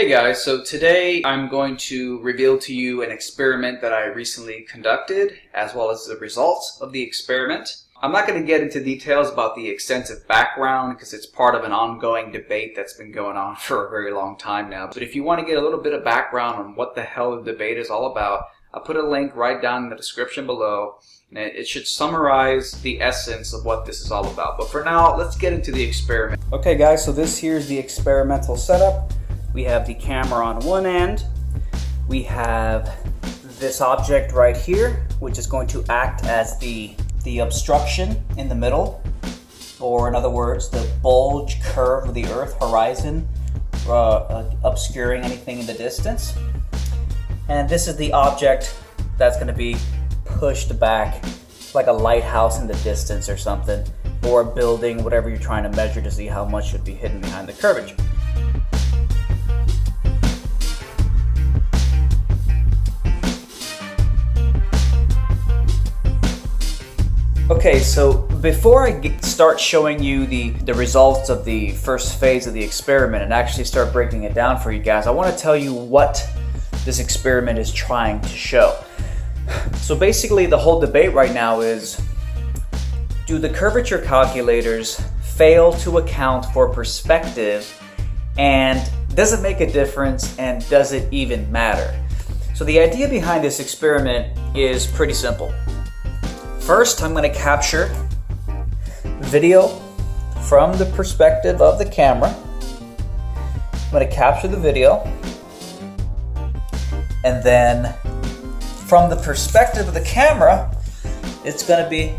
Hey guys, so today I'm going to reveal to you an experiment that I recently conducted, as well as the results of the experiment. I'm not going to get into details about the extensive background because it's part of an ongoing debate that's been going on for a very long time now. But if you want to get a little bit of background on what the hell the debate is all about, I'll put a link right down in the description below. And it should summarize the essence of what this is all about. But for now, let's get into the experiment. Okay guys, so this here's the experimental setup. We have the camera on one end. We have this object right here, which is going to act as the obstruction in the middle, or in other words, the bulge curve of the Earth horizon, obscuring anything in the distance. And this is the object that's going to be pushed back, like a lighthouse in the distance or something, or a building, whatever you're trying to measure to see how much should be hidden behind the curvature. Okay, so before I start showing you the results of the first phase of the experiment and actually start breaking it down for you guys, I want to tell you what this experiment is trying to show. So basically the whole debate right now is, do the curvature calculators fail to account for perspective, and does it make a difference, and does it even matter? So the idea behind this experiment is pretty simple. First, I'm going to capture video from the perspective of the camera. I'm going to capture the video, and then from the perspective of the camera, it's going to be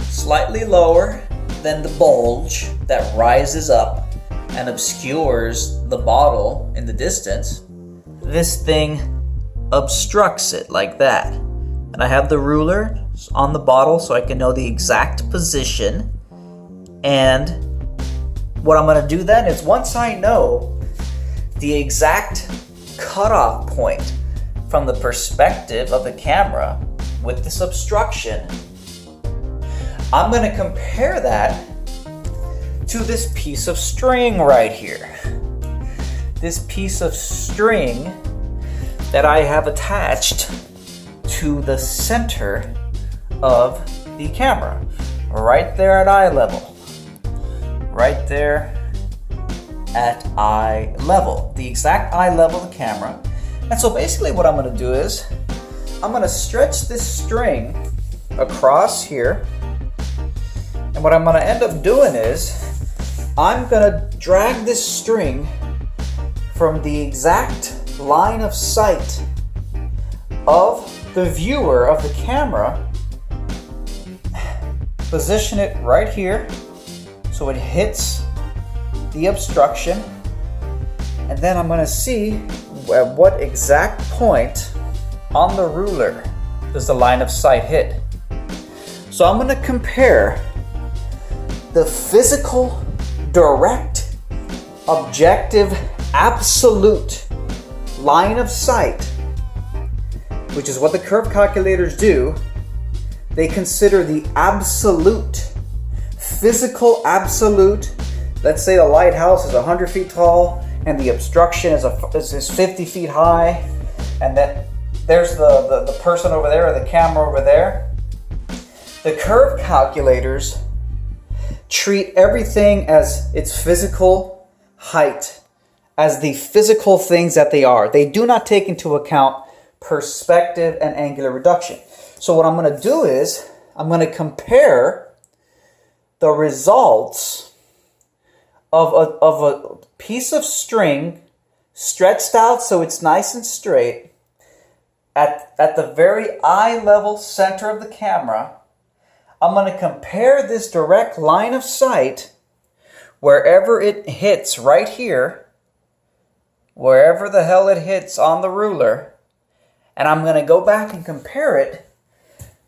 slightly lower than the bulge that rises up and obscures the bottle in the distance. This thing obstructs it like that. And I have the ruler on the bottle so I can know the exact position. And what I'm going to do then is, once I know the exact cutoff point from the perspective of the camera with this obstruction, I'm going to compare that to this piece of string right here. This piece of string that I have attached to the center of the camera, right there at eye level. Right there at eye level, the exact eye level of the camera. And so basically what I'm going to do is, I'm going to stretch this string across here, and what I'm going to end up doing is, I'm going to drag this string from the exact line of sight of the viewer of the camera, position it right here so it hits the obstruction, and then I'm going to see at what exact point on the ruler does the line of sight hit. So I'm going to compare the physical, direct, objective, absolute line of sight, which is what the curve calculators do. They consider the absolute, physical absolute. Let's say the lighthouse is 100 feet tall and the obstruction is 50 feet high, and that there's the person over there, or the camera over there. The curve calculators treat everything as its physical height, as the physical things that they are. They do not take into account perspective and angular reduction. So what I'm going to do is, I'm going to compare the results of a piece of string stretched out so it's nice and straight at the very eye level center of the camera. I'm going to compare this direct line of sight wherever it hits right here, wherever the hell it hits on the ruler, and I'm going to go back and compare it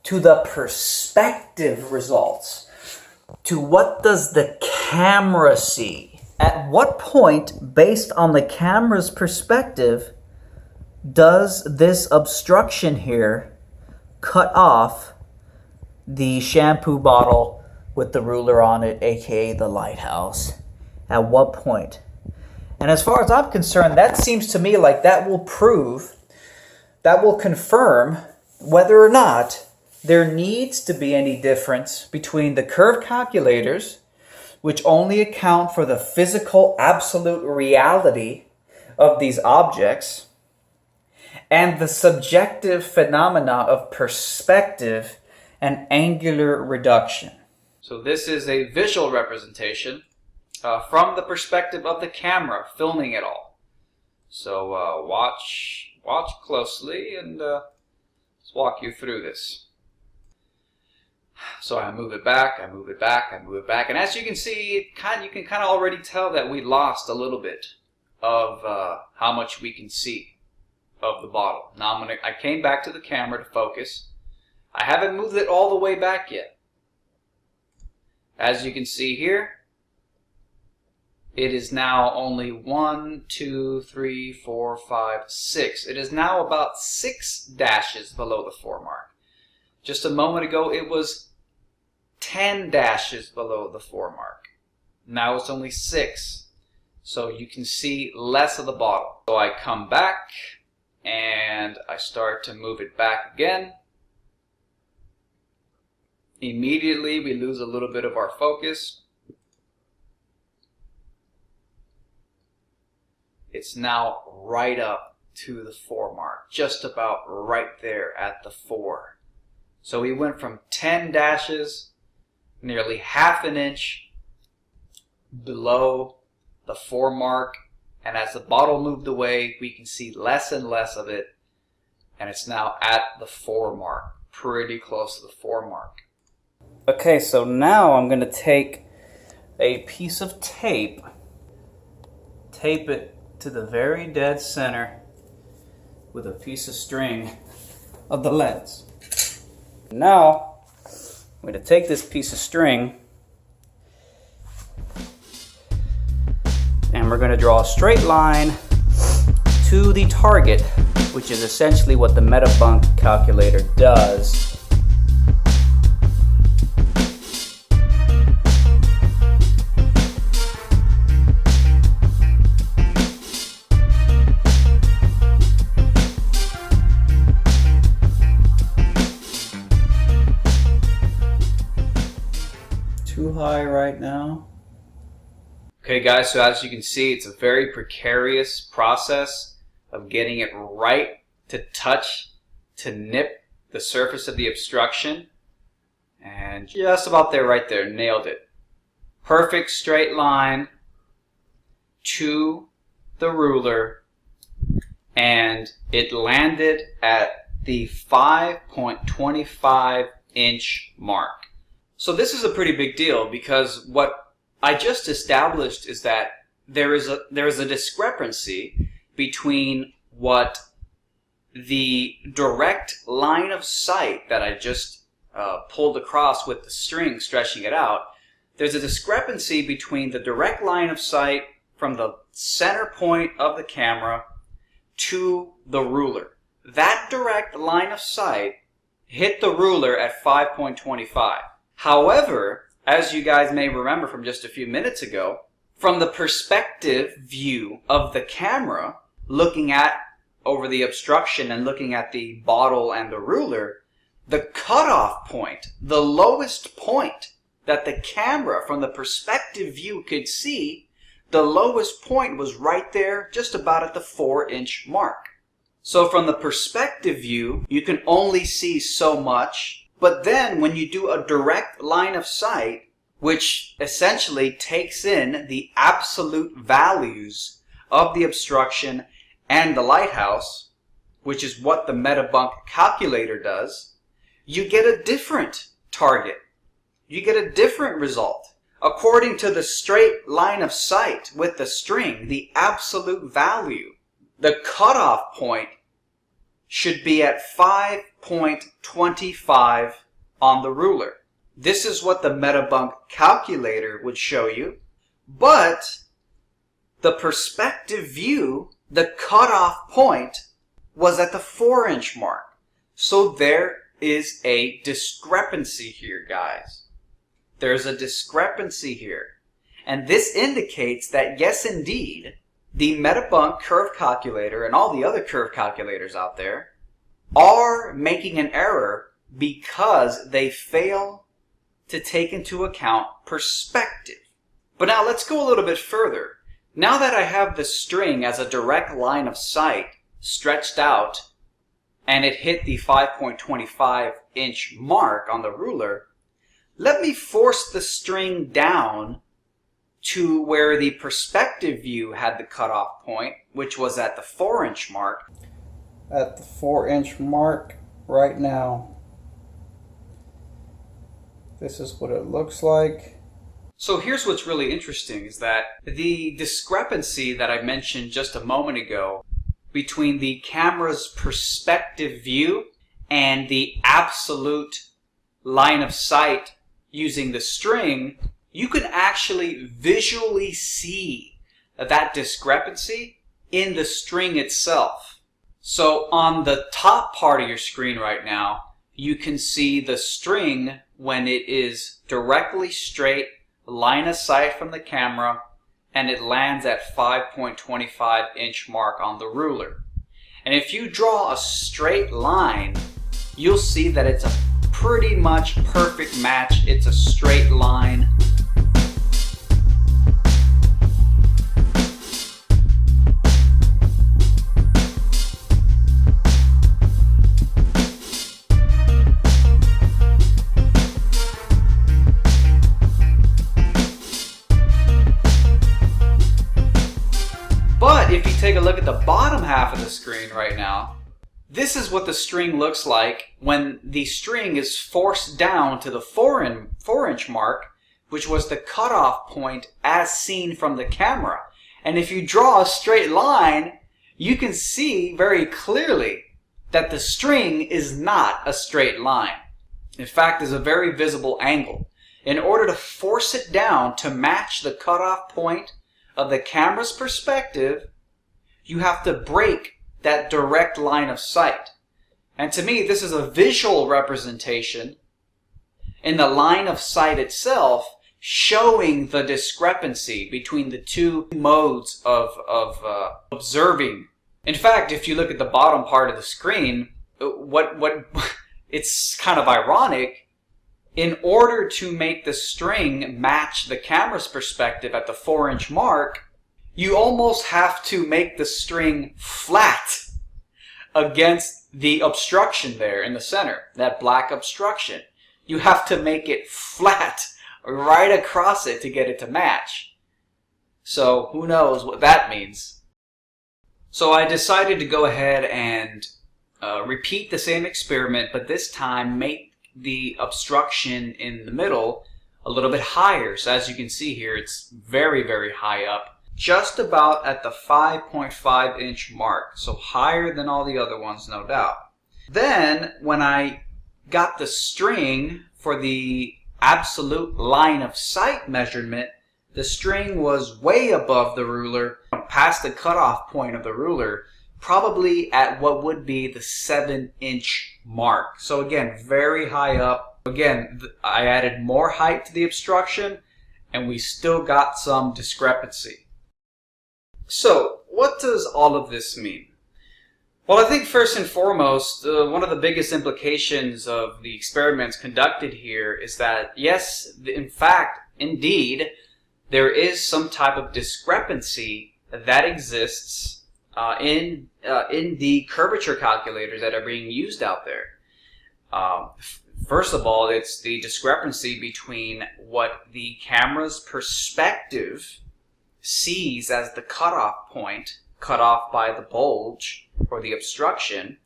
to the perspective results. To what does the camera see? At what point, based on the camera's perspective, does this obstruction here cut off the shampoo bottle with the ruler on it, aka the lighthouse? At what point? And as far as I'm concerned, that seems to me like that will confirm whether or not there needs to be any difference between the curve calculators, which only account for the physical absolute reality of these objects, and the subjective phenomena of perspective and angular reduction. So this is a visual representation from the perspective of the camera filming it all. So watch closely, and let's walk you through this. So I move it back, I move it back, I move it back, and as you can see, you can kind of already tell that we lost a little bit of how much we can see of the bottle. Now I came back to the camera to focus. I haven't moved it all the way back yet. As you can see here, it is now only 1, 2, 3, 4, 5, 6. It is now about 6 dashes below the 4 mark. Just a moment ago, it was 10 dashes below the 4 mark. Now it's only 6. So you can see less of the bottle. So I come back and I start to move it back again. Immediately we lose a little bit of our focus. It's now right up to the 4 mark, just about right there at the 4. So we went from 10 dashes, nearly half an inch below the 4 mark, and as the bottle moved away, we can see less and less of it, and it's now at the 4 mark, pretty close to the 4 mark. Okay, so now I'm going to take a piece of tape it to the very dead center with a piece of string of the lens. Now, I'm going to take this piece of string and we're going to draw a straight line to the target, which is essentially what the Metabunk calculator does. Too high right now. Okay guys, so as you can see, it's a very precarious process of getting it right to touch, to nip the surface of the obstruction. And just about there, right there, nailed it. Perfect straight line to the ruler, and it landed at the 5.25 inch mark. So this is a pretty big deal, because what I just established is that there is a discrepancy between what the direct line of sight that I just pulled across with the string stretching it out. There's a discrepancy between the direct line of sight from the center point of the camera to the ruler. That direct line of sight hit the ruler at 5.25. However, as you guys may remember from just a few minutes ago, from the perspective view of the camera, looking at over the obstruction and looking at the bottle and the ruler, the cutoff point, the lowest point that the camera from the perspective view could see, the lowest point was right there, just about at the 4-inch mark. So from the perspective view, you can only see so much. But then when you do a direct line of sight, which essentially takes in the absolute values of the obstruction and the lighthouse, which is what the Metabunk calculator does, you get a different target. You get a different result. According to the straight line of sight with the string, the absolute value, the cutoff point should be at 5.25 on the ruler. This is what the Metabunk calculator would show you, but the perspective view, the cutoff point, was at the 4-inch mark. So there is a discrepancy here, guys. There's a discrepancy here. And this indicates that, yes, indeed, the Metabunk curve calculator and all the other curve calculators out there are making an error because they fail to take into account perspective. But now let's go a little bit further. Now that I have the string as a direct line of sight stretched out and it hit the 5.25 inch mark on the ruler, let me force the string down to where the perspective view had the cutoff point, which was at the 4-inch mark. At the 4-inch mark right now. This is what it looks like. So here's what's really interesting is that the discrepancy that I mentioned just a moment ago between the camera's perspective view and the absolute line of sight using the string, you can actually visually see that discrepancy in the string itself. So on the top part of your screen right now, you can see the string when it is directly straight, line of sight from the camera, and it lands at 5.25 inch mark on the ruler. And if you draw a straight line, you'll see that it's a pretty much perfect match. It's a straight line. But if you take a look at the bottom half of the screen right now, this is what the string looks like when the string is forced down to the 4-inch mark, which was the cutoff point as seen from the camera. And if you draw a straight line, you can see very clearly that the string is not a straight line. In fact, there's a very visible angle. In order to force it down to match the cutoff point of the camera's perspective, you have to break that direct line of sight. And to me, this is a visual representation in the line of sight itself, showing the discrepancy between the two modes of observing. In fact, if you look at the bottom part of the screen, it's kind of ironic. In order to make the string match the camera's perspective at the 4-inch mark, you almost have to make the string flat against the obstruction there in the center, that black obstruction. You have to make it flat right across it to get it to match. So who knows what that means. So I decided to go ahead and repeat the same experiment, but this time make the obstruction in the middle a little bit higher. So as you can see here, it's very, very high up, just about at the 5.5 inch mark. So higher than all the other ones, no doubt. Then when I got the string for the absolute line of sight measurement, the string was way above the ruler, past the cutoff point of the ruler, probably at what would be the 7-inch mark. So again, very high up. Again, I added more height to the obstruction, and we still got some discrepancy. So what does all of this mean? Well, I think first and foremost, one of the biggest implications of the experiments conducted here is that, yes, in fact, indeed, there is some type of discrepancy that exists in the curvature calculators that are being used out there. First of all, it's the discrepancy between what the camera's perspective sees as the cutoff point, cut off by the bulge or the obstruction,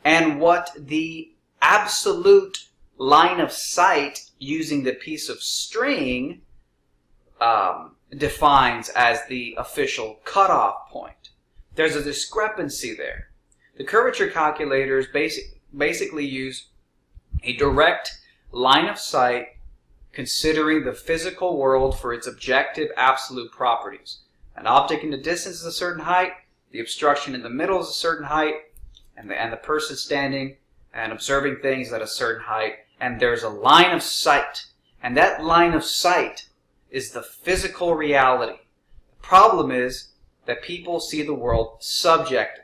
and what the absolute line of sight using the piece of string defines as the official cutoff point. There's a discrepancy there. The curvature calculators basically use a direct line of sight considering the physical world for its objective absolute properties. An object in the distance is a certain height, the obstruction in the middle is a certain height, and the person standing and observing things at a certain height, and there's a line of sight. And that line of sight is the physical reality. The problem is that people see the world subjectively.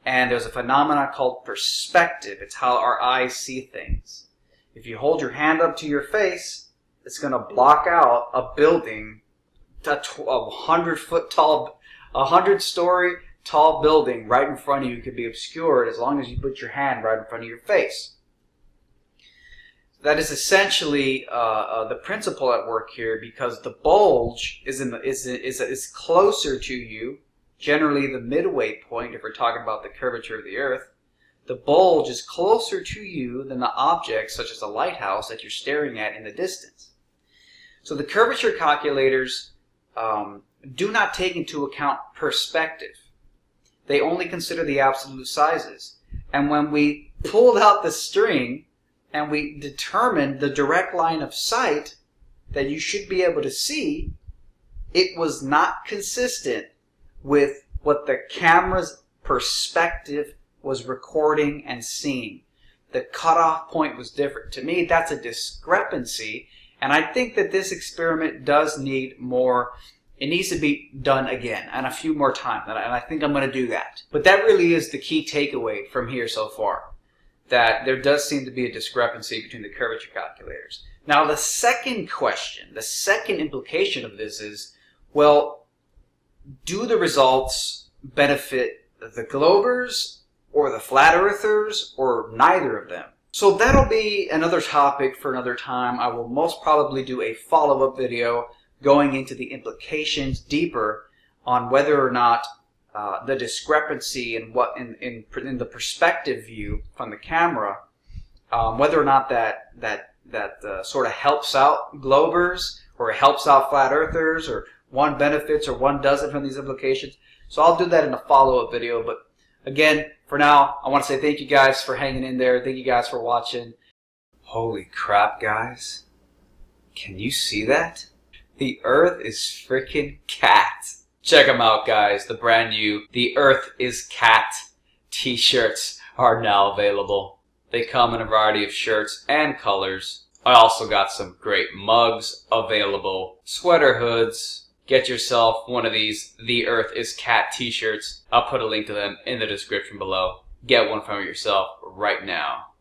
And there's a phenomenon called perspective. It's how our eyes see things. If you hold your hand up to your face, it's going to block out a building, a 100-foot tall, 100-story tall building right in front of you could be obscured as long as you put your hand right in front of your face. That is essentially the principle at work here, because the bulge is closer to you, generally the midway point if we're talking about the curvature of the Earth. The bulge is closer to you than the objects such as a lighthouse that you're staring at in the distance. So the curvature calculators do not take into account perspective. They only consider the absolute sizes. And when we pulled out the string and we determined the direct line of sight that you should be able to see, it was not consistent with what the camera's perspective was recording and seeing. The cutoff point was different. To me, that's a discrepancy, and I think that this experiment does need more. It needs to be done again and a few more times, and I think I'm going to do that. But that really is the key takeaway from here so far, that there does seem to be a discrepancy between the curvature calculators. Now, the second question, the second implication of this is, well, do the results benefit the Globers or the Flat Earthers or neither of them? So that'll be another topic for another time. I will most probably do a follow-up video going into the implications deeper on whether or not the discrepancy in what in the perspective view from the camera, whether or not that sort of helps out Globers or helps out Flat Earthers, or one benefits or one doesn't from these implications. So I'll do that in a follow-up video. But again, for now, I want to say thank you guys for hanging in there. Thank you guys for watching. Holy crap, guys. Can you see that? The Earth is freaking cat. Check them out, guys. The brand new The Earth is Cat t-shirts are now available. They come in a variety of shirts and colors. I also got some great mugs available, sweater hoods. Get yourself one of these The Earth is Cat t-shirts. I'll put a link to them in the description below. Get one from yourself right now.